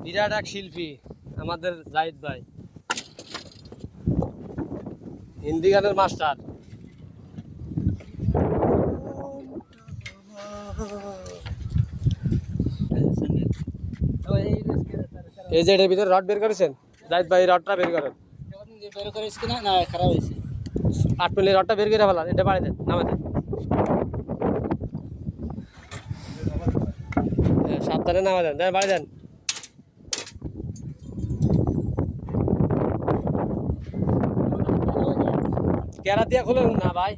বিরাট এক শিল্পী আমাদের জাহিদ ভাই, হিন্দি গানের মাস্টার। এই যে এটার ভিতরে রড বের করেছেন জাহিদ ভাই, রডটা বের করেন। বের করেছ কিনা? না, খারাপ হয়েছে। 8 মিলি রডটা বের করে ফেলান, এটা বাড়ি দেন, নামা দেন। সাবধানে নামা দেন, দেন বাড়ি দেন। কেরা দিয়া খুলুন না ভাই।